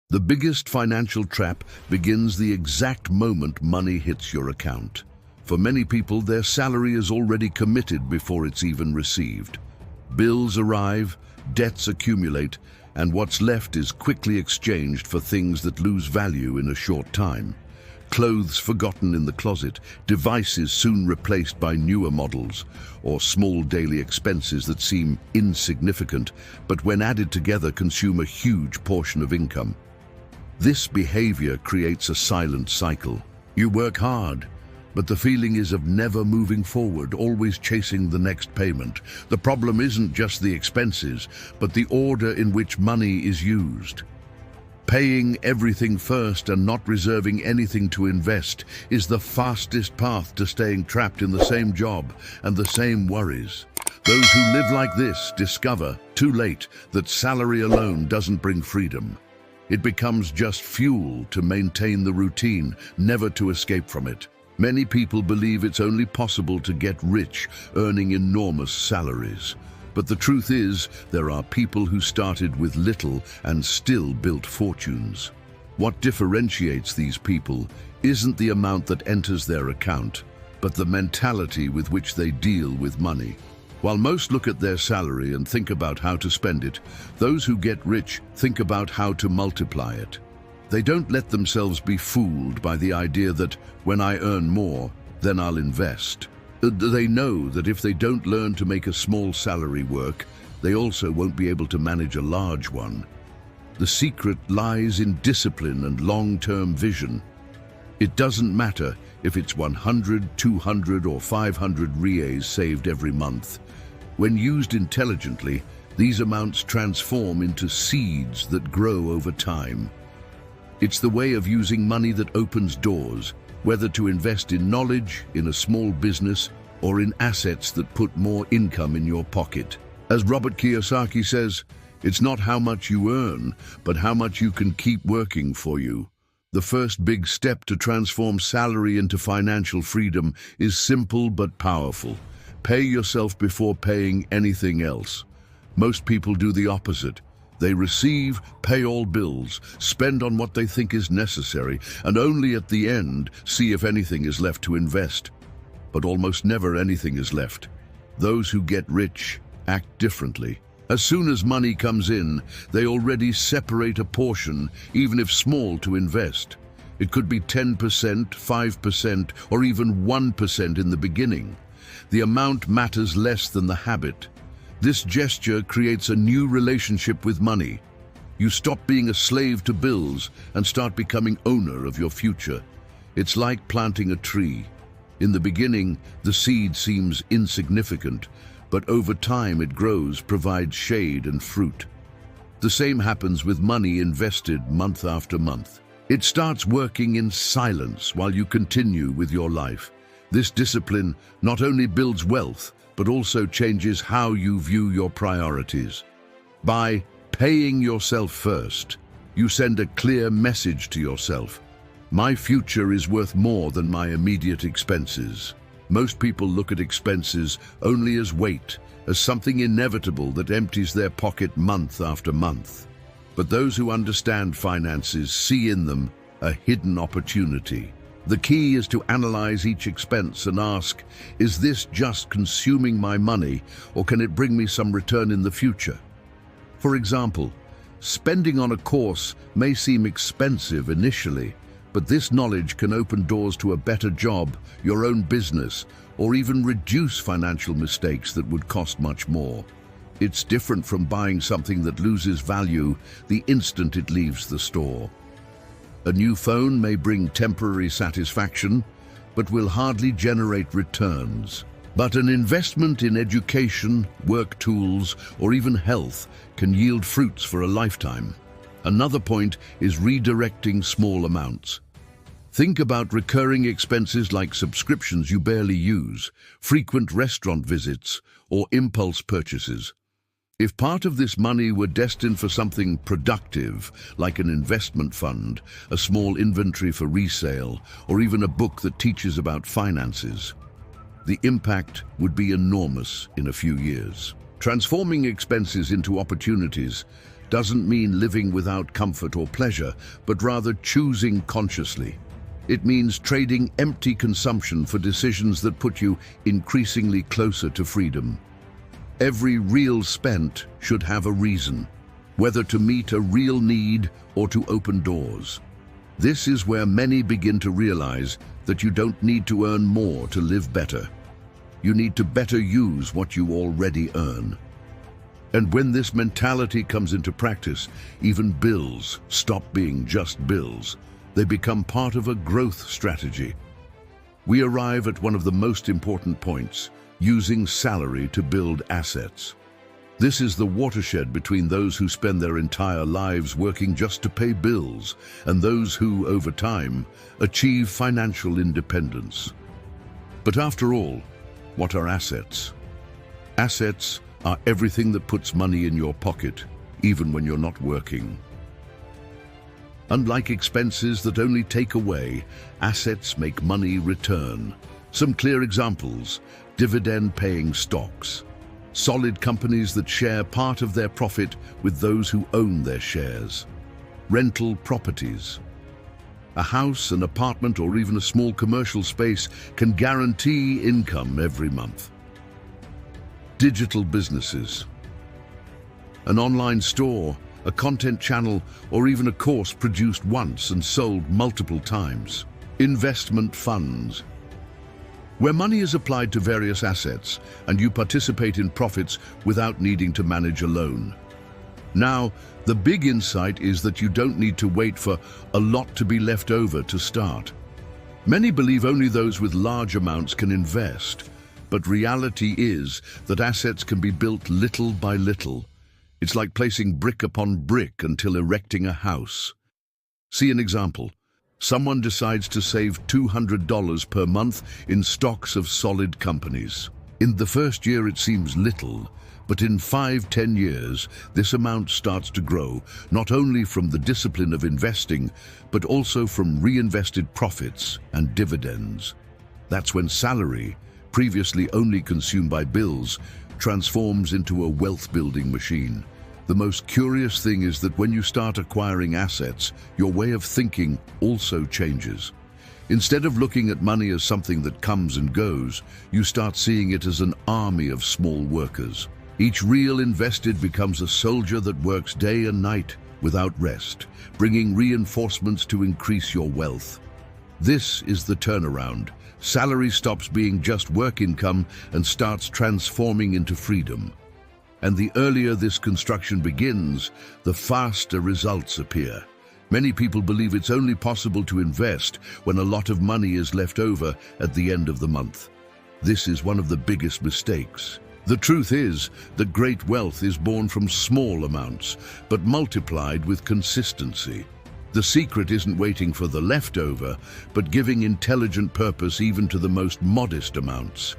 The biggest financial trap begins the exact moment money hits your account. For many people, their salary is already committed before it's even received. Bills arrive, debts accumulate, and what's left is quickly exchanged for things that lose value in a short time. Clothes forgotten in the closet, devices soon replaced by newer models, or small daily expenses that seem insignificant, but when added together consume a huge portion of income. This behavior creates a silent cycle. You work hard, but the feeling is of never moving forward, always chasing the next payment. The problem isn't just the expenses, but the order in which money is used. Paying everything first and not reserving anything to invest is the fastest path to staying trapped in the same job and the same worries. Those who live like this discover, too late, that salary alone doesn't bring freedom. It becomes just fuel to maintain the routine, never to escape from it. Many people believe it's only possible to get rich earning enormous salaries. But the truth is, there are people who started with little and still built fortunes. What differentiates these people isn't the amount that enters their account, but the mentality with which they deal with money. While most look at their salary and think about how to spend it, those who get rich think about how to multiply it. They don't let themselves be fooled by the idea that when I earn more, then I'll invest. They know that if they don't learn to make a small salary work, they also won't be able to manage a large one. The secret lies in discipline and long-term vision. It doesn't matter if it's 100, 200 or 500 reais saved every month. When used intelligently, these amounts transform into seeds that grow over time. It's the way of using money that opens doors, whether to invest in knowledge, in a small business, or in assets that put more income in your pocket. As Robert Kiyosaki says, it's not how much you earn, but how much you can keep working for you. The first big step to transform salary into financial freedom is simple but powerful. Pay yourself before paying anything else. Most people do the opposite. They receive, pay all bills, spend on what they think is necessary, and only at the end see if anything is left to invest. But almost never anything is left. Those who get rich act differently. As soon as money comes in, they already separate a portion, even if small, to invest. It could be 10%, 5%, or even 1% in the beginning. The amount matters less than the habit. This gesture creates a new relationship with money. You stop being a slave to bills and start becoming owner of your future. It's like planting a tree. In the beginning, the seed seems insignificant, but over time it grows, provides shade and fruit. The same happens with money invested month after month. It starts working in silence while you continue with your life. This discipline not only builds wealth, but also changes how you view your priorities. By paying yourself first, you send a clear message to yourself. My future is worth more than my immediate expenses. Most people look at expenses only as weight, as something inevitable that empties their pocket month after month. But those who understand finances see in them a hidden opportunity. The key is to analyze each expense and ask, is this just consuming my money, or can it bring me some return in the future? For example, spending on a course may seem expensive initially, but this knowledge can open doors to a better job, your own business, or even reduce financial mistakes that would cost much more. It's different from buying something that loses value the instant it leaves the store. A new phone may bring temporary satisfaction, but will hardly generate returns. But an investment in education, work tools, or even health can yield fruits for a lifetime. Another point is redirecting small amounts. Think about recurring expenses like subscriptions you barely use, frequent restaurant visits, or impulse purchases. If part of this money were destined for something productive, like an investment fund, a small inventory for resale, or even a book that teaches about finances, the impact would be enormous in a few years. Transforming expenses into opportunities doesn't mean living without comfort or pleasure, but rather choosing consciously. It means trading empty consumption for decisions that put you increasingly closer to freedom. Every real spent should have a reason, whether to meet a real need or to open doors. This is where many begin to realize that you don't need to earn more to live better. You need to better use what you already earn. And when this mentality comes into practice, even bills stop being just bills. They become part of a growth strategy. We arrive at one of the most important points: using salary to build assets. This is the watershed between those who spend their entire lives working just to pay bills and those who, over time, achieve financial independence. But after all, what are assets? Assets are everything that puts money in your pocket, even when you're not working. Unlike expenses that only take away, assets make money return. Some clear examples: dividend-paying stocks, solid companies that share part of their profit with those who own their shares, rental properties. A house, an apartment, or even a small commercial space can guarantee income every month. Digital businesses, an online store, a content channel, or even a course produced once and sold multiple times. Investment funds, where money is applied to various assets and you participate in profits without needing to manage alone. Now, the big insight is that you don't need to wait for a lot to be left over to start. Many believe only those with large amounts can invest, but reality is that assets can be built little by little. It's like placing brick upon brick until erecting a house. See an example. Someone decides to save $200 per month in stocks of solid companies. In the first year it seems little, but in 5-10 years this amount starts to grow, not only from the discipline of investing, but also from reinvested profits and dividends. That's when salary, previously only consumed by bills, transforms into a wealth-building machine. The most curious thing is that when you start acquiring assets, your way of thinking also changes. Instead of looking at money as something that comes and goes, you start seeing it as an army of small workers. Each real invested becomes a soldier that works day and night without rest, bringing reinforcements to increase your wealth. This is the turnaround. Salary stops being just work income and starts transforming into freedom. And the earlier this construction begins, the faster results appear. Many people believe it's only possible to invest when a lot of money is left over at the end of the month. This is one of the biggest mistakes. The truth is that great wealth is born from small amounts, but multiplied with consistency. The secret isn't waiting for the leftover, but giving intelligent purpose even to the most modest amounts.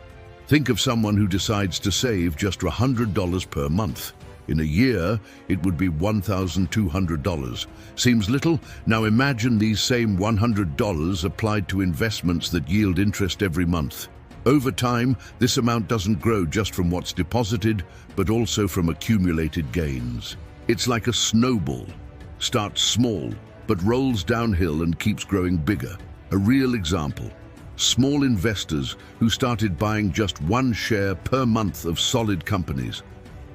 Think of someone who decides to save just $100 per month. In a year, it would be $1,200. Seems little? Now imagine these same $100 applied to investments that yield interest every month. Over time, this amount doesn't grow just from what's deposited, but also from accumulated gains. It's like a snowball. Starts small, but rolls downhill and keeps growing bigger. A real example: small investors who started buying just one share per month of solid companies.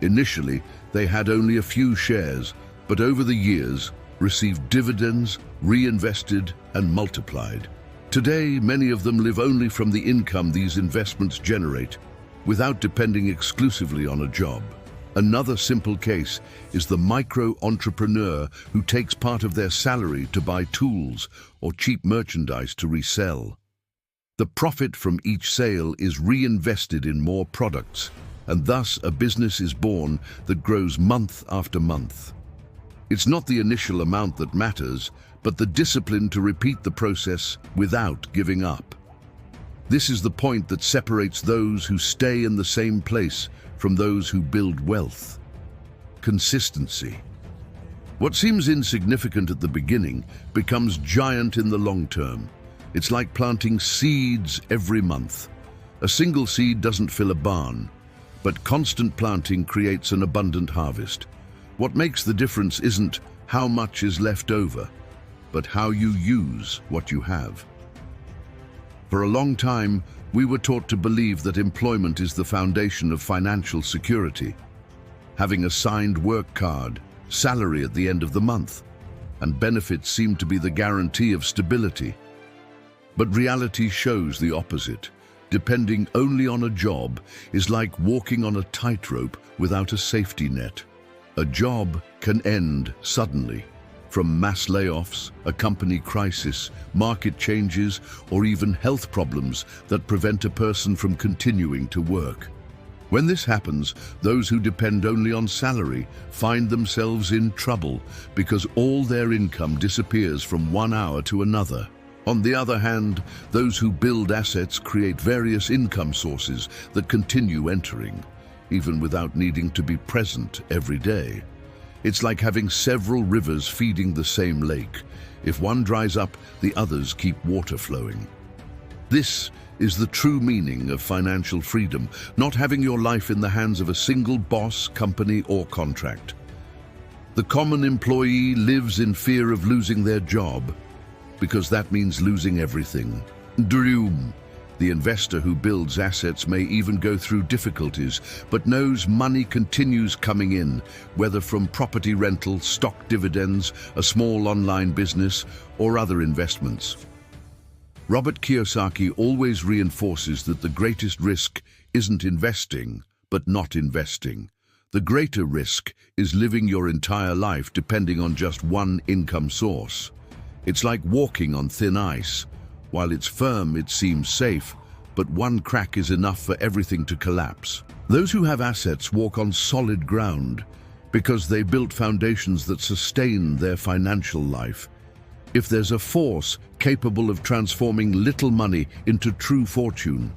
Initially, they had only a few shares, but over the years, received dividends, reinvested, and multiplied. Today, many of them live only from the income these investments generate, without depending exclusively on a job. Another simple case is the micro-entrepreneur who takes part of their salary to buy tools or cheap merchandise to resell. The profit from each sale is reinvested in more products, and thus a business is born that grows month after month. It's not the initial amount that matters, but the discipline to repeat the process without giving up. This is the point that separates those who stay in the same place from those who build wealth. Consistency. What seems insignificant at the beginning becomes giant in the long term. It's like planting seeds every month. A single seed doesn't fill a barn, but constant planting creates an abundant harvest. What makes the difference isn't how much is left over, but how you use what you have. For a long time, we were taught to believe that employment is the foundation of financial security. Having a signed work card, salary at the end of the month, and benefits seem to be the guarantee of stability. But reality shows the opposite. Depending only on a job is like walking on a tightrope without a safety net. A job can end suddenly, from mass layoffs, a company crisis, market changes, or even health problems that prevent a person from continuing to work. When this happens, those who depend only on salary find themselves in trouble because all their income disappears from 1 hour to another. On the other hand, those who build assets create various income sources that continue entering, even without needing to be present every day. It's like having several rivers feeding the same lake. If one dries up, the others keep water flowing. This is the true meaning of financial freedom, not having your life in the hands of a single boss, company, or contract. The common employee lives in fear of losing their job, because that means losing everything. Dream. The investor who builds assets may even go through difficulties, but knows money continues coming in, whether from property rental, stock dividends, a small online business, or other investments. Robert Kiyosaki always reinforces that the greatest risk isn't investing, but not investing. The greater risk is living your entire life depending on just one income source. It's like walking on thin ice. While it's firm, it seems safe, but one crack is enough for everything to collapse. Those who have assets walk on solid ground because they built foundations that sustain their financial life. If there's a force capable of transforming little money into true fortune,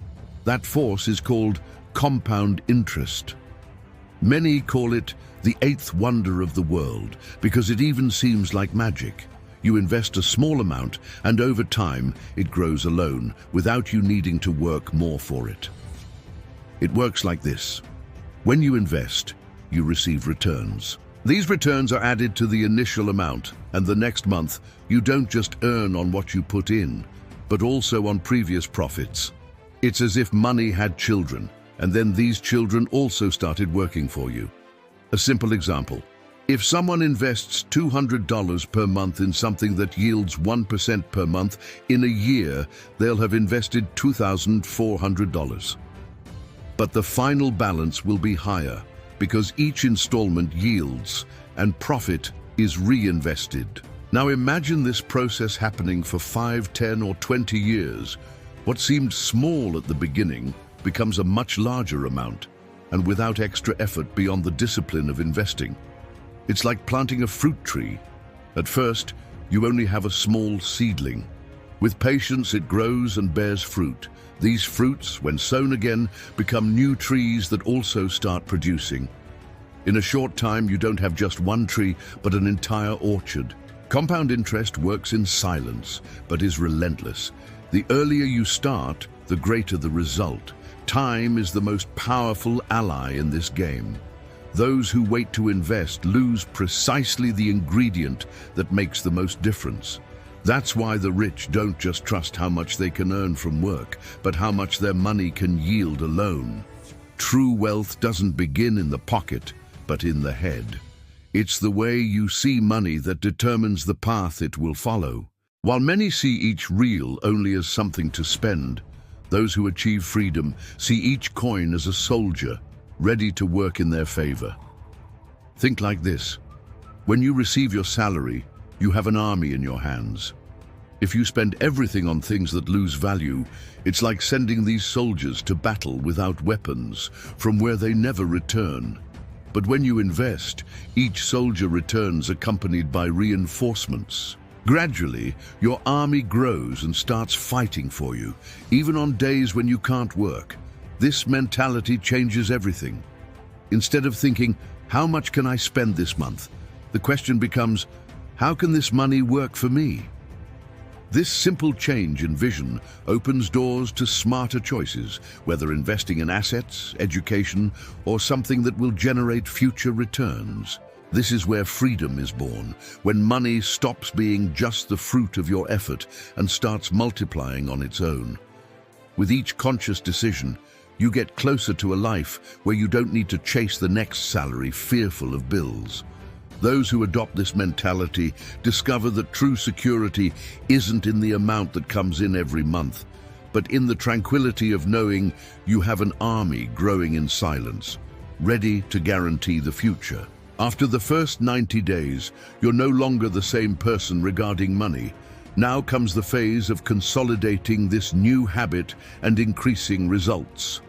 that force is called compound interest. Many call it the eighth wonder of the world because it even seems like magic. You invest a small amount, and over time, it grows alone, without you needing to work more for it. It works like this. When you invest, you receive returns. These returns are added to the initial amount, and the next month, you don't just earn on what you put in, but also on previous profits. It's as if money had children, and then these children also started working for you. A simple example. If someone invests $200 per month in something that yields 1% per month, in a year, they'll have invested $2,400. But the final balance will be higher because each installment yields and profit is reinvested. Now imagine this process happening for 5, 10, or 20 years. What seemed small at the beginning becomes a much larger amount, and without extra effort beyond the discipline of investing. It's like planting a fruit tree. At first, you only have a small seedling. With patience, it grows and bears fruit. These fruits, when sown again, become new trees that also start producing. In a short time, you don't have just one tree, but an entire orchard. Compound interest works in silence, but is relentless. The earlier you start, the greater the result. Time is the most powerful ally in this game. Those who wait to invest lose precisely the ingredient that makes the most difference. That's why the rich don't just trust how much they can earn from work, but how much their money can yield alone. True wealth doesn't begin in the pocket, but in the head. It's the way you see money that determines the path it will follow. While many see each reel only as something to spend, those who achieve freedom see each coin as a soldier, ready to work in their favor. Think like this. When you receive your salary, you have an army in your hands. If you spend everything on things that lose value, it's like sending these soldiers to battle without weapons, from where they never return. But when you invest, each soldier returns accompanied by reinforcements. Gradually, your army grows and starts fighting for you, even on days when you can't work. This mentality changes everything. Instead of thinking, how much can I spend this month? The question becomes, how can this money work for me? This simple change in vision opens doors to smarter choices, whether investing in assets, education, or something that will generate future returns. This is where freedom is born, when money stops being just the fruit of your effort and starts multiplying on its own. With each conscious decision, you get closer to a life where you don't need to chase the next salary fearful of bills. Those who adopt this mentality discover that true security isn't in the amount that comes in every month, but in the tranquility of knowing you have an army growing in silence, ready to guarantee the future. After the first 90 days, you're no longer the same person regarding money. Now comes the phase of consolidating this new habit and increasing results.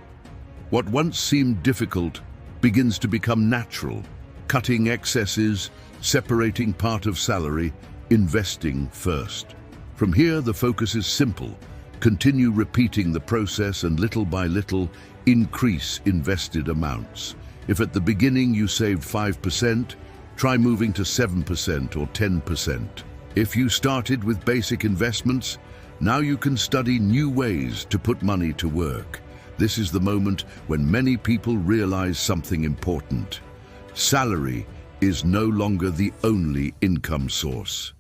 What once seemed difficult begins to become natural. Cutting excesses, separating part of salary, investing first. From here, the focus is simple. Continue repeating the process and little by little, increase invested amounts. If at the beginning you saved 5%, try moving to 7% or 10%. If you started with basic investments, now you can study new ways to put money to work. This is the moment when many people realize something important. Salary is no longer the only income source.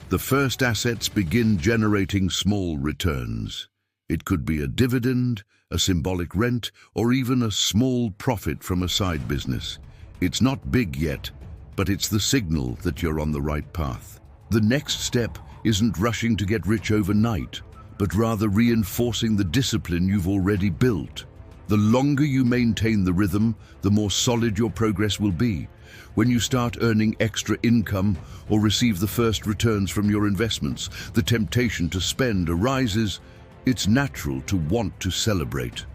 The first assets begin generating small returns. It could be a dividend, a symbolic rent, or even a small profit from a side business. It's not big yet, but it's the signal that you're on the right path. The next step isn't rushing to get rich overnight, but rather reinforcing the discipline you've already built. The longer you maintain the rhythm, the more solid your progress will be. When you start earning extra income or receive the first returns from your investments, the temptation to spend arises. It's natural to want to celebrate.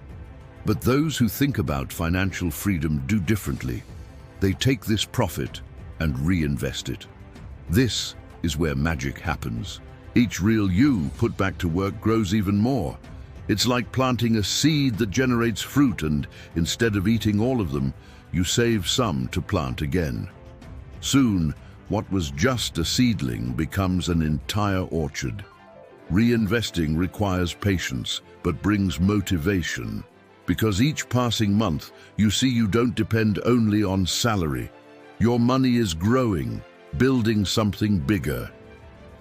But those who think about financial freedom do differently. They take this profit and reinvest it. This is where magic happens. Each real you put back to work grows even more. It's like planting a seed that generates fruit, and instead of eating all of them, you save some to plant again. Soon, what was just a seedling becomes an entire orchard. Reinvesting requires patience, but brings motivation. Because each passing month, you see you don't depend only on salary. Your money is growing, building something bigger.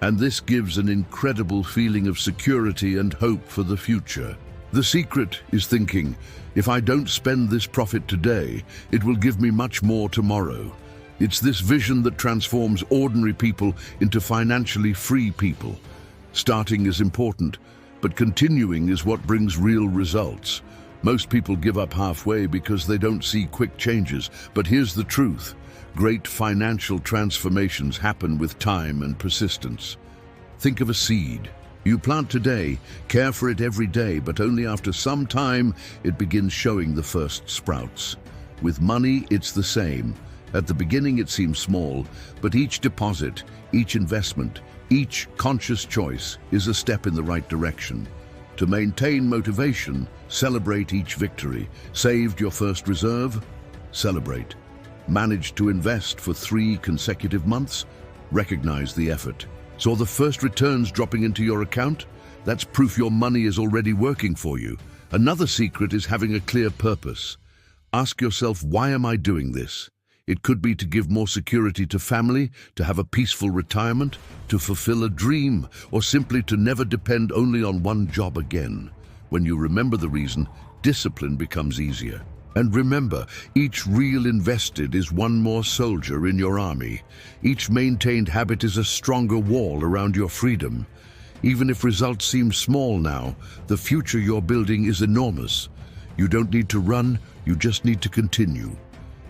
And this gives an incredible feeling of security and hope for the future. The secret is thinking, if I don't spend this profit today, it will give me much more tomorrow. It's this vision that transforms ordinary people into financially free people. Starting is important, but continuing is what brings real results. Most people give up halfway because they don't see quick changes, but here's the truth. Great financial transformations happen with time and persistence. Think of a seed. You plant today, care for it every day, but only after some time it begins showing the first sprouts. With money, it's the same. At the beginning it seems small, but each deposit, each investment, each conscious choice is a step in the right direction. To maintain motivation, celebrate each victory. Saved your first reserve? Celebrate. Managed to invest for 3 consecutive months? Recognize the effort. Saw the first returns dropping into your account? That's proof your money is already working for you. Another secret is having a clear purpose. Ask yourself, why am I doing this? It could be to give more security to family, to have a peaceful retirement, to fulfill a dream, or simply to never depend only on one job again. When you remember the reason, discipline becomes easier. And remember, each reel invested is one more soldier in your army. Each maintained habit is a stronger wall around your freedom. Even if results seem small now, the future you're building is enormous. You don't need to run, you just need to continue.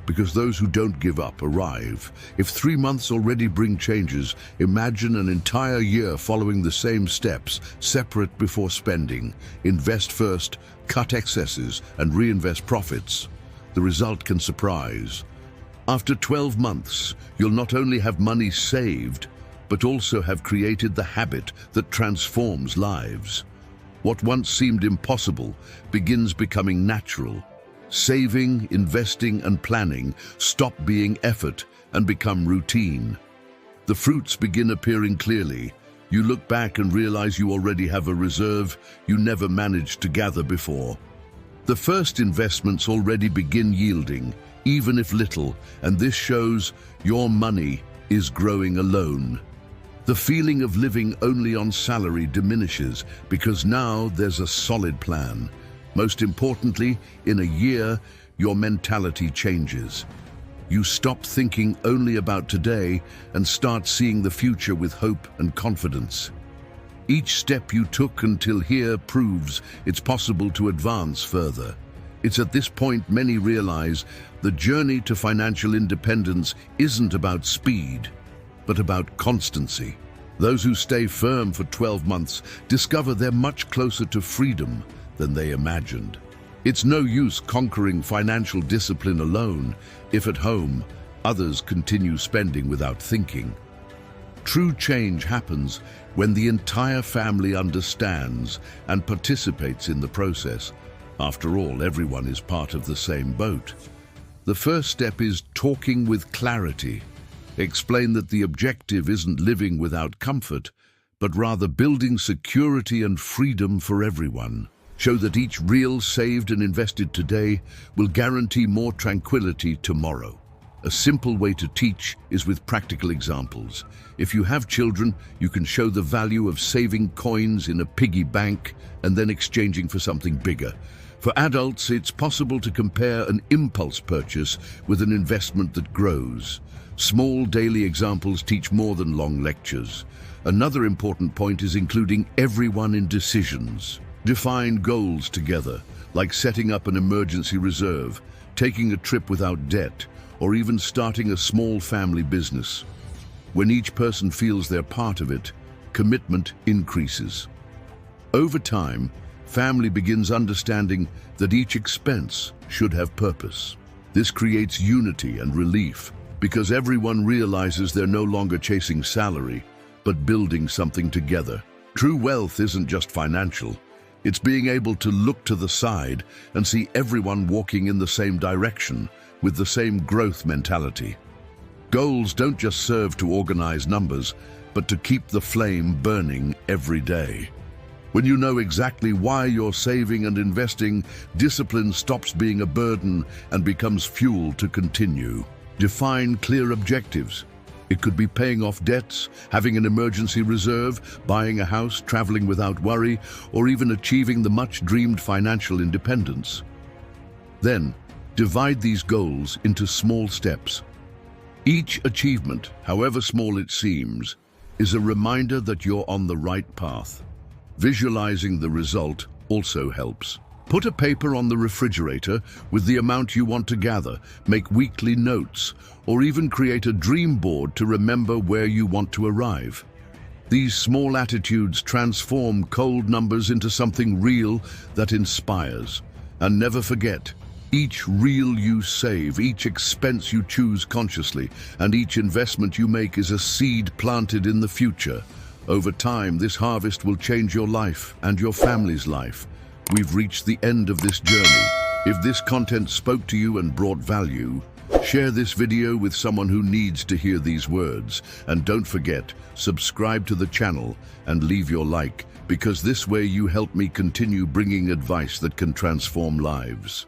Because those who don't give up arrive. If 3 months already bring changes, imagine an entire year following the same steps, separate before spending. Invest first, cut excesses, and reinvest profits. The result can surprise. After 12 months, you'll not only have money saved, but also have created the habit that transforms lives. What once seemed impossible begins becoming natural. Saving, investing, and planning stop being effort and become routine. The fruits begin appearing clearly. You look back and realize you already have a reserve you never managed to gather before. The first investments already begin yielding. even if little, and this shows your money is growing alone. The feeling of living only on salary diminishes because now there's a solid plan. Most importantly, in a year, your mentality changes. You stop thinking only about today and start seeing the future with hope and confidence. Each step you took until here proves it's possible to advance further. It's at this point many realize the journey to financial independence isn't about speed, but about constancy. Those who stay firm for 12 months discover they're much closer to freedom than they imagined. It's no use conquering financial discipline alone if at home others continue spending without thinking. True change happens when the entire family understands and participates in the process. After all, everyone is part of the same boat. The first step is talking with clarity. Explain that the objective isn't living without comfort, but rather building security and freedom for everyone. Show that each real saved and invested today will guarantee more tranquility tomorrow. A simple way to teach is with practical examples. If you have children, you can show the value of saving coins in a piggy bank and then exchanging for something bigger. For adults, it's possible to compare an impulse purchase with an investment that grows. Small daily examples teach more than long lectures. Another important point is including everyone in decisions. Define goals together, like setting up an emergency reserve, taking a trip without debt, or even starting a small family business. When each person feels they're part of it, commitment increases. Over time, family begins understanding that each expense should have purpose. This creates unity and relief because everyone realizes they're no longer chasing salary, but building something together. True wealth isn't just financial. It's being able to look to the side and see everyone walking in the same direction with the same growth mentality. Goals don't just serve to organize numbers, but to keep the flame burning every day. When you know exactly why you're saving and investing, discipline stops being a burden and becomes fuel to continue. Define clear objectives. It could be paying off debts, having an emergency reserve, buying a house, traveling without worry, or even achieving the much-dreamed financial independence. Then, divide these goals into small steps. Each achievement, however small it seems, is a reminder that you're on the right path. Visualizing the result also helps. Put a paper on the refrigerator with the amount you want to gather, make weekly notes, or even create a dream board to remember where you want to arrive. These small attitudes transform cold numbers into something real that inspires. And never forget, each real you save, each expense you choose consciously, and each investment you make is a seed planted in the future. Over time, this harvest will change your life and your family's life. We've reached the end of this journey. If this content spoke to you and brought value, share this video with someone who needs to hear these words. And don't forget, subscribe to the channel and leave your like, because this way you help me continue bringing advice that can transform lives.